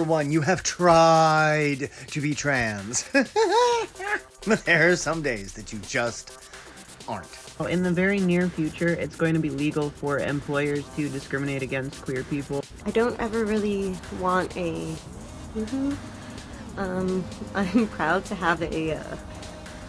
One, you have tried to be trans. But there are some days that you just aren't. In the very near future, it's going to be legal for employers to discriminate against queer people. I don't ever really want a I'm proud to have a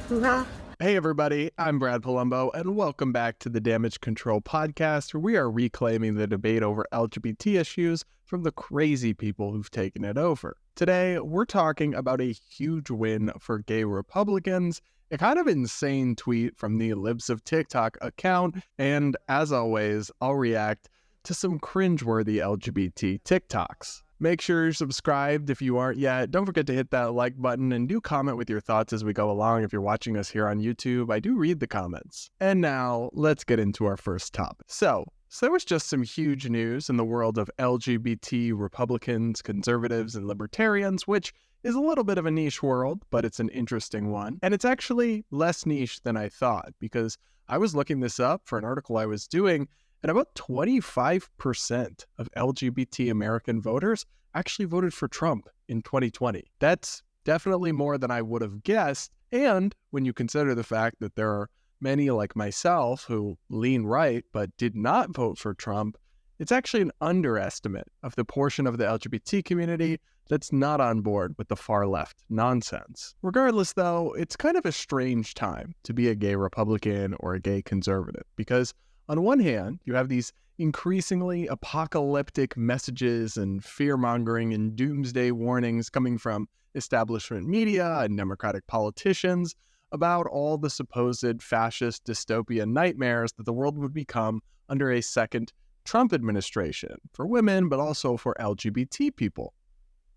hoo-ha. Hey everybody, I'm Brad Polumbo, and welcome back to the Damage Control Podcast, where we are reclaiming the debate over LGBT issues from the crazy people who've taken it over. Today, we're talking about a huge win for gay Republicans, a kind of insane tweet from the Libs of TikTok account, and as always, I'll react to some cringeworthy LGBT TikToks. Make sure you're subscribed if you aren't yet. Don't forget to hit that like button and do comment with your thoughts as we go along. If you're watching us here on YouTube, I do read the comments. And now, let's get into our first topic. So there was just some huge news in the world of LGBT Republicans, conservatives, and libertarians, which is a little bit of a niche world, but it's an interesting one. And it's actually less niche than I thought, because I was looking this up for an article I was doing, and about 25% of LGBT American voters actually voted for Trump in 2020. That's definitely more than I would have guessed. And when you consider the fact that there are many like myself who lean right but did not vote for Trump, it's actually an underestimate of the portion of the LGBT community that's not on board with the far left nonsense. Regardless, though, it's kind of a strange time to be a gay Republican or a gay conservative, because on one hand, you have these increasingly apocalyptic messages and fear-mongering and doomsday warnings coming from establishment media and Democratic politicians about all the supposed fascist dystopian nightmares that the world would become under a second Trump administration for women, but also for LGBT people.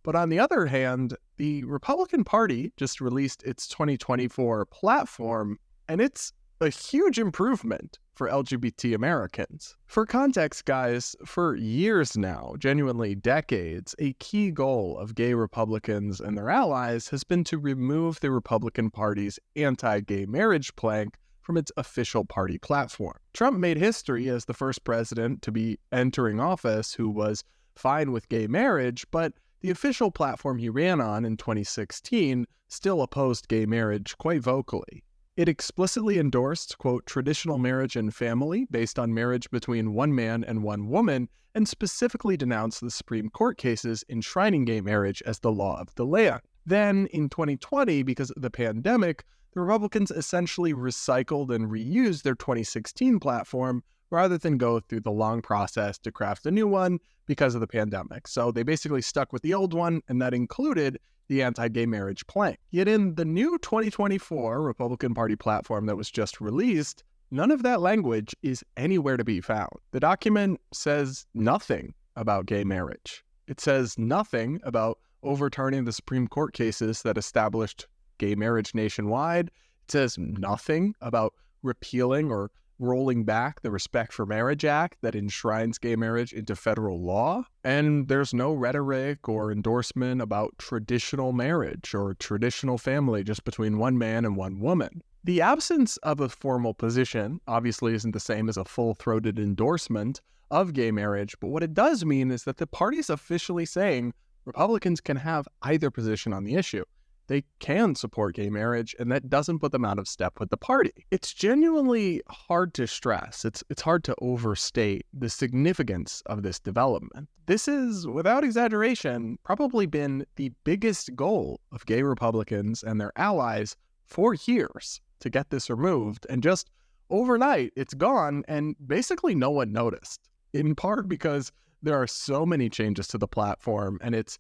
But on the other hand, the Republican Party just released its 2024 platform, and it's a huge improvement for LGBT Americans. For context, guys, for years now, genuinely decades, a key goal of gay Republicans and their allies has been to remove the Republican Party's anti-gay marriage plank from its official party platform. Trump made history as the first president to be entering office who was fine with gay marriage, but the official platform he ran on in 2016 still opposed gay marriage quite vocally. It explicitly endorsed, quote, traditional marriage and family based on marriage between one man and one woman, and specifically denounced the Supreme Court cases enshrining gay marriage as the law of the land. Then, in 2020, because of the pandemic, the Republicans essentially recycled and reused their 2016 platform rather than go through the long process to craft a new one because of the pandemic. So they basically stuck with the old one, and that included the anti-gay marriage plank. Yet in the new 2024 Republican Party platform that was just released, none of that language is anywhere to be found. The document says nothing about gay marriage. It says nothing about overturning the Supreme Court cases that established gay marriage nationwide. It says nothing about repealing or rolling back the Respect for Marriage Act that enshrines gay marriage into federal law. And there's no rhetoric or endorsement about traditional marriage or traditional family just between one man and one woman. The absence of a formal position obviously isn't the same as a full-throated endorsement of gay marriage, but what it does mean is that the party's officially saying Republicans can have either position on the issue. They can support gay marriage, and that doesn't put them out of step with the party. It's genuinely hard to stress. It's hard to overstate the significance of this development. This is, without exaggeration, probably been the biggest goal of gay Republicans and their allies for years to get this removed, and just overnight, it's gone, and basically no one noticed. In part because there are so many changes to the platform, and it's,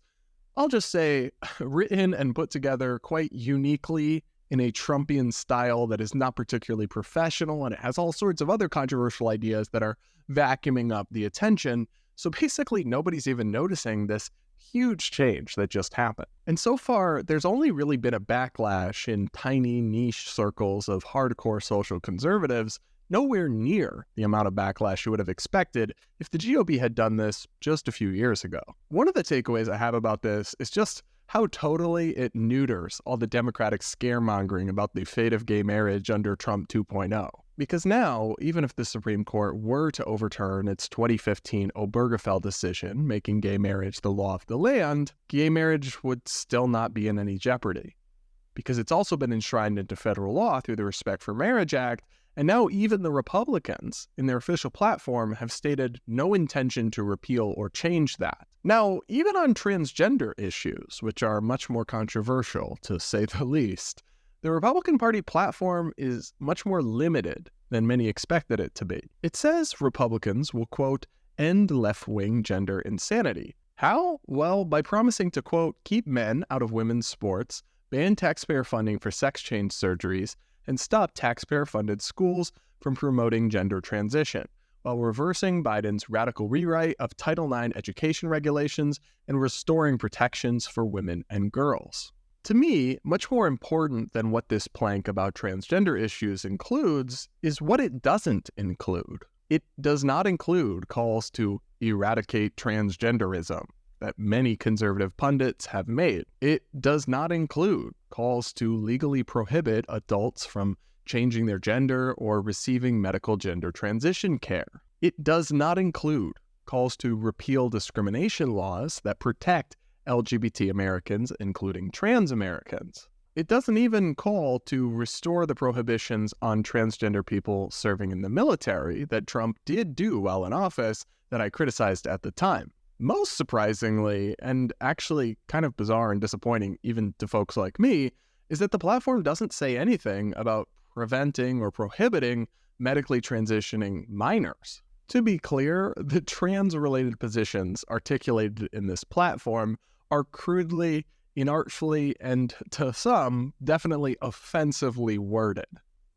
I'll just say, written and put together quite uniquely in a Trumpian style that is not particularly professional, and it has all sorts of other controversial ideas that are vacuuming up the attention. So basically, nobody's even noticing this huge change that just happened. And so far, there's only really been a backlash in tiny niche circles of hardcore social conservatives, nowhere near the amount of backlash you would have expected if the GOP had done this just a few years ago. One of the takeaways I have about this is just how totally it neuters all the Democratic scaremongering about the fate of gay marriage under Trump 2.0. Because now, even if the Supreme Court were to overturn its 2015 Obergefell decision, making gay marriage the law of the land, gay marriage would still not be in any jeopardy. Because it's also been enshrined into federal law through the Respect for Marriage Act, and now even the Republicans, in their official platform, have stated no intention to repeal or change that. Now, even on transgender issues, which are much more controversial, to say the least, the Republican Party platform is much more limited than many expected it to be. It says Republicans will, quote, end left-wing gender insanity. How? Well, by promising to, quote, keep men out of women's sports, ban taxpayer funding for sex change surgeries, and stop taxpayer-funded schools from promoting gender transition, while reversing Biden's radical rewrite of Title IX education regulations and restoring protections for women and girls. To me, much more important than what this plank about transgender issues includes is what it doesn't include. It does not include calls to eradicate transgenderism that many conservative pundits have made. It does not include calls to legally prohibit adults from changing their gender or receiving medical gender transition care. It does not include calls to repeal discrimination laws that protect LGBT Americans, including trans Americans. It doesn't even call to restore the prohibitions on transgender people serving in the military that Trump did do while in office that I criticized at the time. Most surprisingly, and actually kind of bizarre and disappointing even to folks like me, is that the platform doesn't say anything about preventing or prohibiting medically transitioning minors. To be clear, the trans-related positions articulated in this platform are crudely, inartfully, and to some, definitely offensively worded.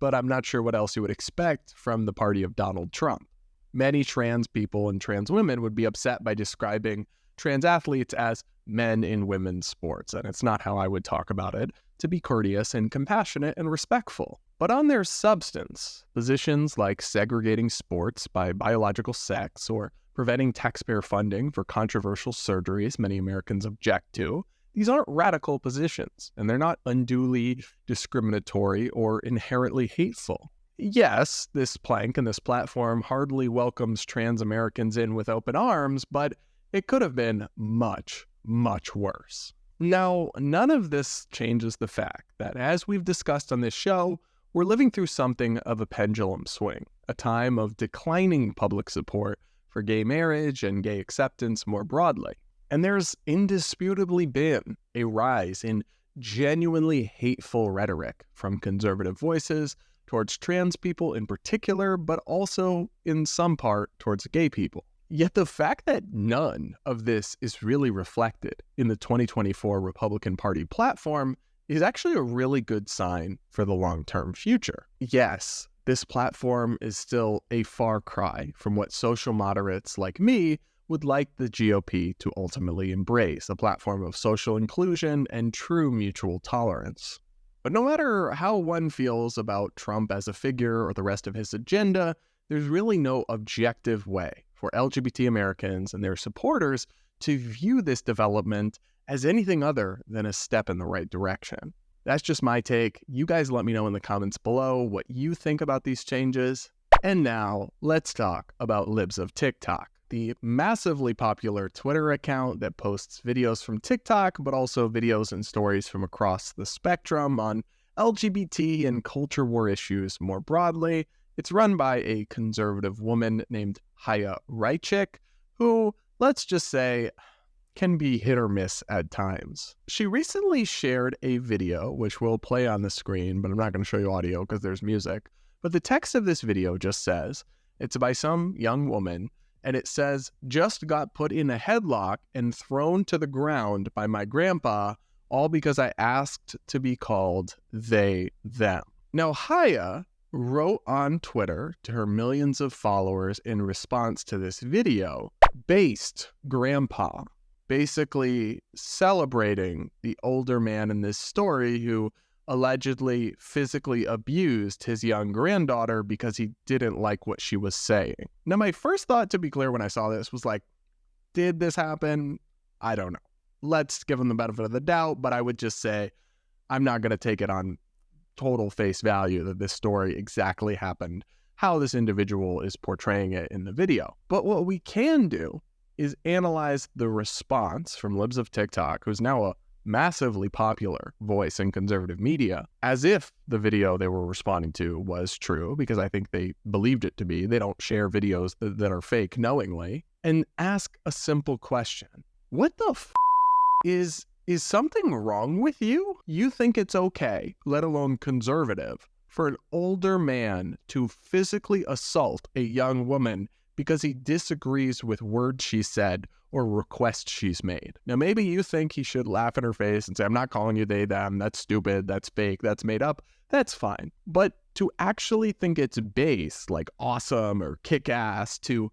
But I'm not sure what else you would expect from the party of Donald Trump. Many trans people and trans women would be upset by describing trans athletes as men in women's sports, and it's not how I would talk about it, to be courteous and compassionate and respectful. But on their substance, positions like segregating sports by biological sex or preventing taxpayer funding for controversial surgeries many Americans object to, these aren't radical positions, and they're not unduly discriminatory or inherently hateful. Yes, this plank and this platform hardly welcomes trans Americans in with open arms, but it could have been much, much worse. Now, none of this changes the fact that, as we've discussed on this show, we're living through something of a pendulum swing, a time of declining public support for gay marriage and gay acceptance more broadly. And there's indisputably been a rise in genuinely hateful rhetoric from conservative voices towards trans people in particular, but also in some part towards gay people. Yet the fact that none of this is really reflected in the 2024 Republican Party platform is actually a really good sign for the long-term future. Yes, this platform is still a far cry from what social moderates like me would like the GOP to ultimately embrace, a platform of social inclusion and true mutual tolerance. But no matter how one feels about Trump as a figure or the rest of his agenda, there's really no objective way for LGBT Americans and their supporters to view this development as anything other than a step in the right direction. That's just my take. You guys let me know in the comments below what you think about these changes. And now, let's talk about Libs of TikTok, the massively popular Twitter account that posts videos from TikTok, but also videos and stories from across the spectrum on LGBT and culture war issues more broadly. It's run by a conservative woman named Haya Reichik, who, let's just say, can be hit or miss at times. She recently shared a video, which we'll play on the screen, but I'm not going to show you audio because there's music. But the text of this video just says, it's by some young woman, and it says, just got put in a headlock and thrown to the ground by my grandpa, all because I asked to be called they, them. Now, Haya wrote on Twitter to her millions of followers in response to this video, based grandpa, basically celebrating the older man in this story who allegedly physically abused his young granddaughter because he didn't like what she was saying. Now, my first thought, to be clear, when I saw this was like, did this happen? I don't know. Let's give him the benefit of the doubt, but I would just say I'm not going to take it on total face value that this story exactly happened, how this individual is portraying it in the video. But what we can do is analyze the response from Libs of TikTok, who's now a massively popular voice in conservative media, as if the video they were responding to was true, because I think they believed it to be. They don't share videos that are fake knowingly. And ask a simple question. What the is something wrong with you? You think it's okay, let alone conservative, for an older man to physically assault a young woman because he disagrees with words she said or requests she's made. Now, maybe you think he should laugh in her face and say, I'm not calling you they, them, that's stupid, that's fake, that's made up. That's fine. But to actually think it's base, like awesome or kick-ass, to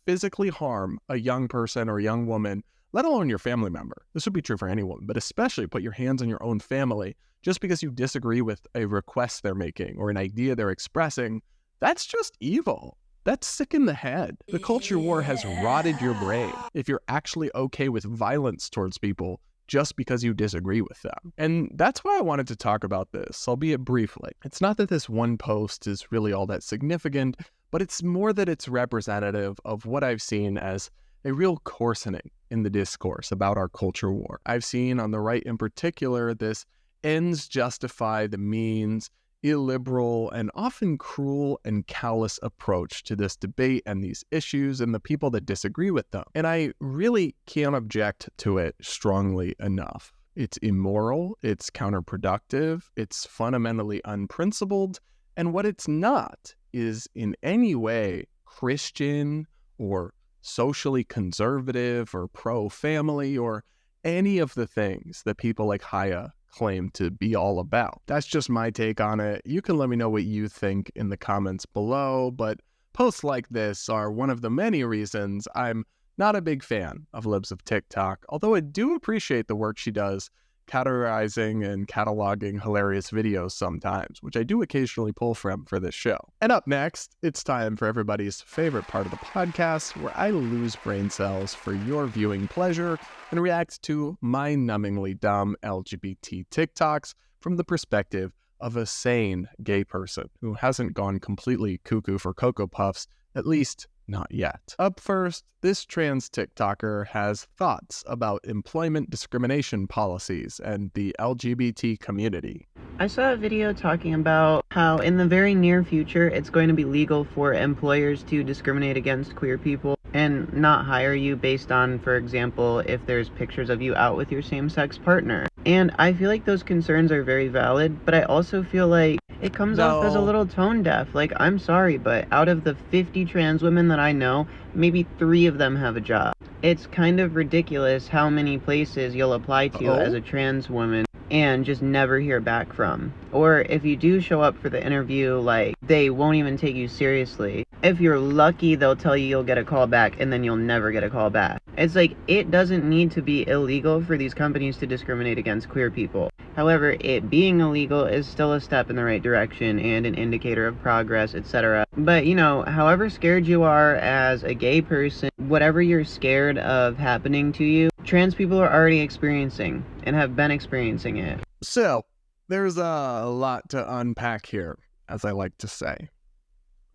physically harm a young person or a young woman, let alone your family member. This would be true for anyone, but especially put your hands on your own family just because you disagree with a request they're making or an idea they're expressing. That's just evil. That's sick in the head. The culture war has rotted your brain if you're actually okay with violence towards people just because you disagree with them. And that's why I wanted to talk about this, albeit briefly. It's not that this one post is really all that significant, but it's more that it's representative of what I've seen as a real coarsening in the discourse about our culture war. I've seen on the right in particular this ends justify the means, illiberal, and often cruel and callous approach to this debate and these issues and the people that disagree with them. And I really can't object to it strongly enough. It's immoral, it's counterproductive, it's fundamentally unprincipled, and what it's not is in any way Christian or socially conservative or pro-family or any of the things that people like Haya claim to be all about. That's just my take on it. You can let me know what you think in the comments below, but posts like this are one of the many reasons I'm not a big fan of Libs of TikTok, although I do appreciate the work she does categorizing and cataloging hilarious videos sometimes, which I do occasionally pull from for this show. And up next, it's time for everybody's favorite part of the podcast, where I lose brain cells for your viewing pleasure and react to mind-numbingly dumb LGBT TikToks from the perspective of a sane gay person who hasn't gone completely cuckoo for Cocoa Puffs, at least not yet. Up first, this trans TikToker has thoughts about employment discrimination policies and the LGBT community. I saw a video talking about how in the very near future it's going to be legal for employers to discriminate against queer people and not hire you based on, for example, if there's pictures of you out with your same-sex partner. And I feel like those concerns are very valid, but I also feel like it comes off as a little tone deaf. Like, I'm sorry, but out of the 50 trans women that I know, maybe 3 of them have a job. It's kind of ridiculous how many places you'll apply to as a trans woman and just never hear back from. Or if you do show up for the interview, like, they won't even take you seriously. If you're lucky, they'll tell you you'll get a call back, and then you'll never get a call back. It's like, it doesn't need to be illegal for these companies to discriminate against queer people. However, it being illegal is still a step in the right direction and an indicator of progress, etc. But, you know, however scared you are as a gay person, whatever you're scared of happening to you, trans people are already experiencing and have been experiencing it. So, there's a lot to unpack here, as I like to say.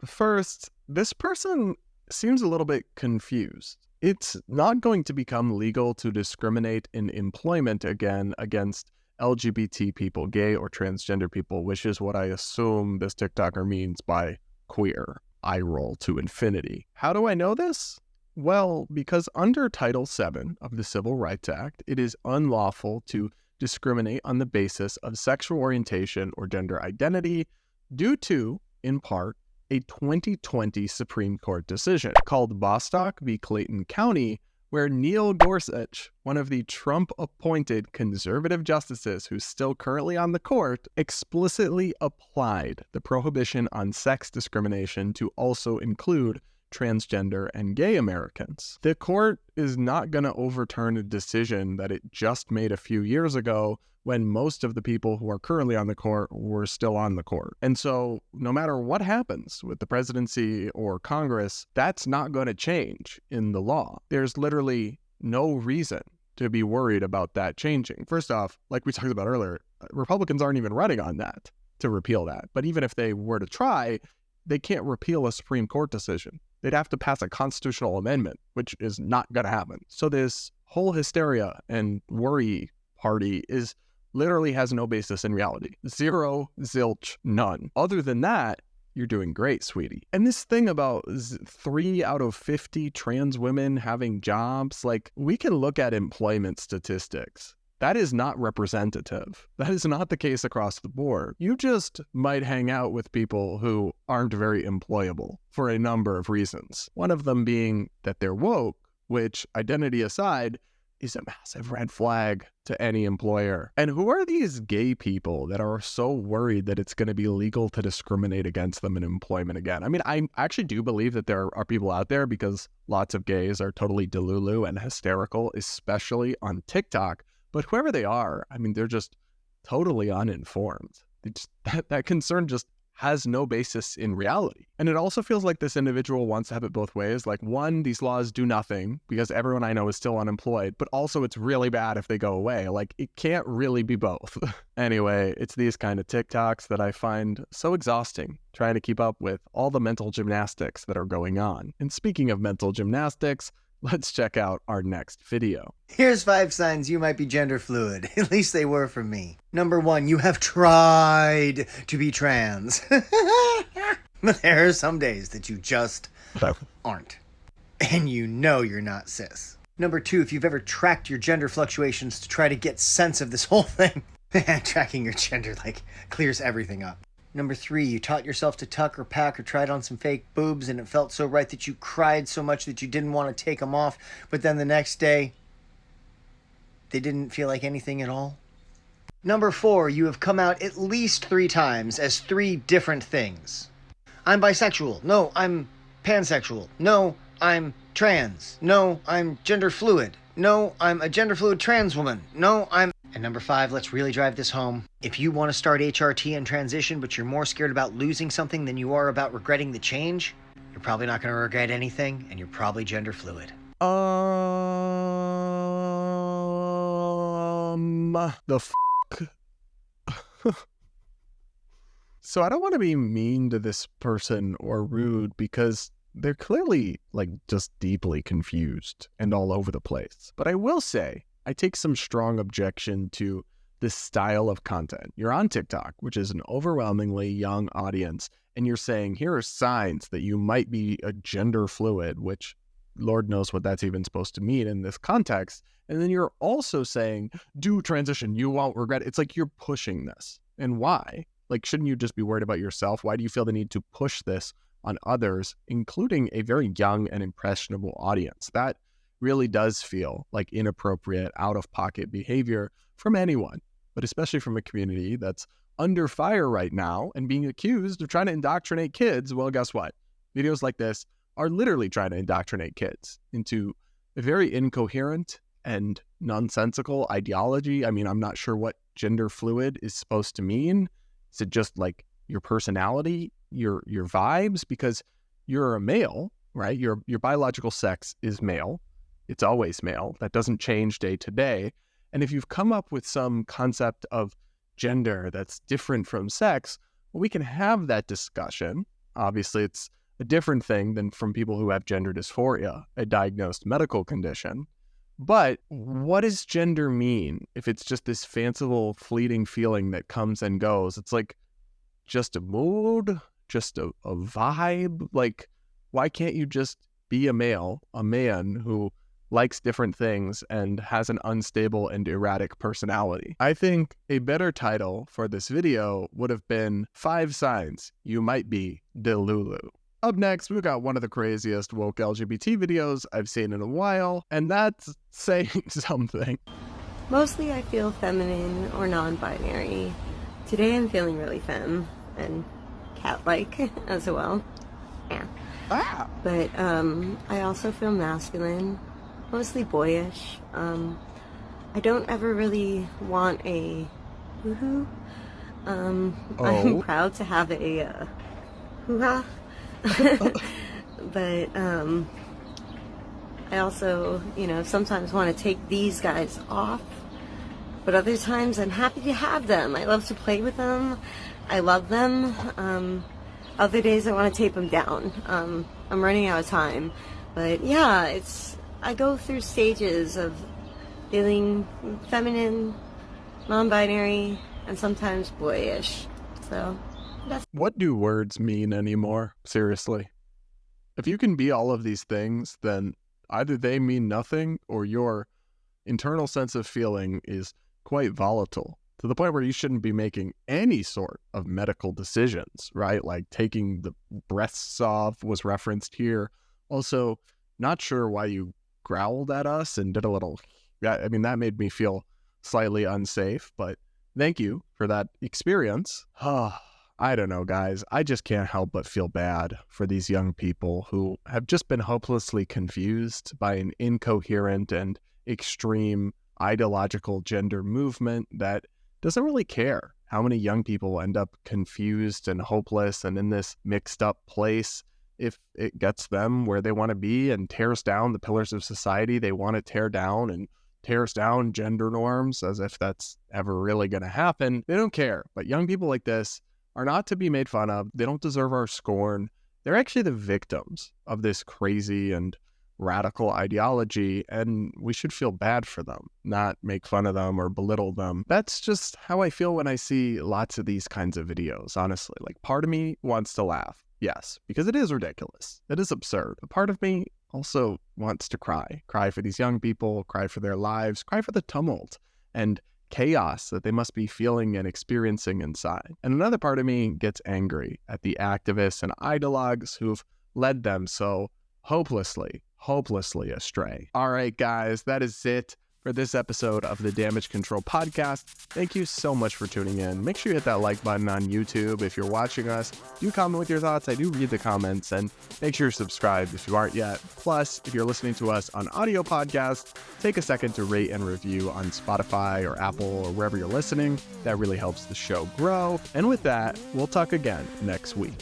First, this person seems a little bit confused. It's not going to become legal to discriminate in employment again against LGBT people, gay or transgender people, which is what I assume this TikToker means by queer. I roll to infinity. How do I know this? Well, because under Title VII of the Civil Rights Act, it is unlawful to discriminate on the basis of sexual orientation or gender identity due to, in part, a 2020 Supreme Court decision called Bostock v. Clayton County, where Neil Gorsuch, one of the Trump-appointed conservative justices who's still currently on the court, explicitly applied the prohibition on sex discrimination to also include transgender and gay Americans. The court is not going to overturn a decision that it just made a few years ago when most of the people who are currently on the court were still on the court. And so no matter what happens with the presidency or Congress, that's not going to change in the law. There's literally no reason to be worried about that changing. First off, like we talked about earlier, Republicans aren't even running on that to repeal that. But even if they were to try, they can't repeal a Supreme Court decision. They'd have to pass a constitutional amendment, which is not going to happen. So this whole hysteria and worry party literally has no basis in reality. Zero, zilch, none. Other than that, you're doing great, sweetie. And this thing about 3 out of 50 trans women having jobs, like, we can look at employment statistics. That is not representative. That is not the case across the board. You just might hang out with people who aren't very employable for a number of reasons. One of them being that they're woke, which, identity aside, is a massive red flag to any employer. And who are these gay people that are so worried that it's going to be legal to discriminate against them in employment again? I mean, I actually do believe that there are people out there, because lots of gays are totally delulu and hysterical, especially on TikTok. But whoever they are, I mean, they're just totally uninformed. That concern just has no basis in reality. And it also feels like this individual wants to have it both ways. Like, one, these laws do nothing because everyone I know is still unemployed, but also it's really bad if they go away. Like, it can't really be both. Anyway, it's these kind of TikToks that I find so exhausting, trying to keep up with all the mental gymnastics that are going on. And speaking of mental gymnastics, let's check out our next video. Here's 5 signs you might be gender fluid. At least they were for me. Number 1, you have tried to be trans. But there are some days that you just aren't. And you know you're not cis. Number 2, if you've ever tracked your gender fluctuations to try to get sense of this whole thing, tracking your gender, like, clears everything up. Number 3, you taught yourself to tuck or pack or tried on some fake boobs and it felt so right that you cried so much that you didn't want to take them off, but then the next day, they didn't feel like anything at all. Number 4, you have come out at least 3 times as 3 different things. I'm bisexual. No, I'm pansexual. No, I'm trans. No, I'm gender fluid. No, I'm a gender fluid trans woman. No, I'm... And number 5, let's really drive this home. If you want to start HRT and transition, but you're more scared about losing something than you are about regretting the change, you're probably not going to regret anything, and you're probably gender fluid. So I don't want to be mean to this person or rude, because they're clearly, like, just deeply confused and all over the place. But I will say, I take some strong objection to this style of content. You're on TikTok, which is an overwhelmingly young audience, and you're saying, here are signs that you might be a gender fluid, which Lord knows what that's even supposed to mean in this context. And then you're also saying, do transition, you won't regret it. It's like you're pushing this. And why? Like, shouldn't you just be worried about yourself? Why do you feel the need to push this on others, including a very young and impressionable audience? That really does feel like inappropriate, out-of-pocket behavior from anyone, but especially from a community that's under fire right now and being accused of trying to indoctrinate kids. Well, guess what? Videos like this are literally trying to indoctrinate kids into a very incoherent and nonsensical ideology. I mean, I'm not sure what gender fluid is supposed to mean. Is it just like your personality, your vibes? Because you're a male, right? Your biological sex is male. It's always male. That doesn't change day to day. And if you've come up with some concept of gender that's different from sex, well, we can have that discussion. Obviously, it's a different thing than from people who have gender dysphoria, a diagnosed medical condition. But what does gender mean if it's just this fanciful, fleeting feeling that comes and goes? It's like just a mood, just a vibe. Like, why can't you just be a male, a man who likes different things and has an unstable and erratic personality? I think a better title for this video would have been 5 signs you might be delulu. Up next, we've got one of the craziest woke LGBT videos I've seen in a while, and that's saying something. Mostly I feel feminine or non-binary. Today I'm feeling really femme and cat-like as well. Yeah. Ah! But I also feel masculine, mostly boyish. I don't ever really want a woohoo. I'm proud to have a hoo-ha. But I also, sometimes want to take these guys off, but other times I'm happy to have them. I love to play with them. I love them. Other days I want to tape them down. I'm running out of time, but yeah, I go through stages of feeling feminine, non-binary, and sometimes boyish. So that's... What do words mean anymore? Seriously. If you can be all of these things, then either they mean nothing or your internal sense of feeling is quite volatile to the point where you shouldn't be making any sort of medical decisions, right? Like taking the breasts off was referenced here. Also, not sure why you growled at us and did a little... I mean, that made me feel slightly unsafe, but thank you for that experience. I don't know, guys. I just can't help but feel bad for these young people who have just been hopelessly confused by an incoherent and extreme ideological gender movement that doesn't really care how many young people end up confused and hopeless and in this mixed up place if it gets them where they want to be and tears down the pillars of society they want to tear down and tears down gender norms as if that's ever really going to happen. They don't care. But young people like this are not to be made fun of. They don't deserve our scorn. They're actually the victims of this crazy and radical ideology, and we should feel bad for them, not make fun of them or belittle them. That's just how I feel when I see lots of these kinds of videos, honestly. Like, part of me wants to laugh, yes, because it is ridiculous. It is absurd. A part of me also wants to cry for these young people, cry for their lives, cry for the tumult and chaos that they must be feeling and experiencing inside. And another part of me gets angry at the activists and ideologues who've led them so hopelessly astray. All right, guys, that is it for this episode of the Damage Control Podcast. Thank you so much for tuning in. Make sure you hit that like button on YouTube if you're watching us. Do comment with your thoughts. I do read the comments, and make sure you're subscribed if you aren't yet. Plus, if you're listening to us on audio podcasts, take a second to rate and review on Spotify or Apple or wherever you're listening. That really helps the show grow. And with that, we'll talk again next week.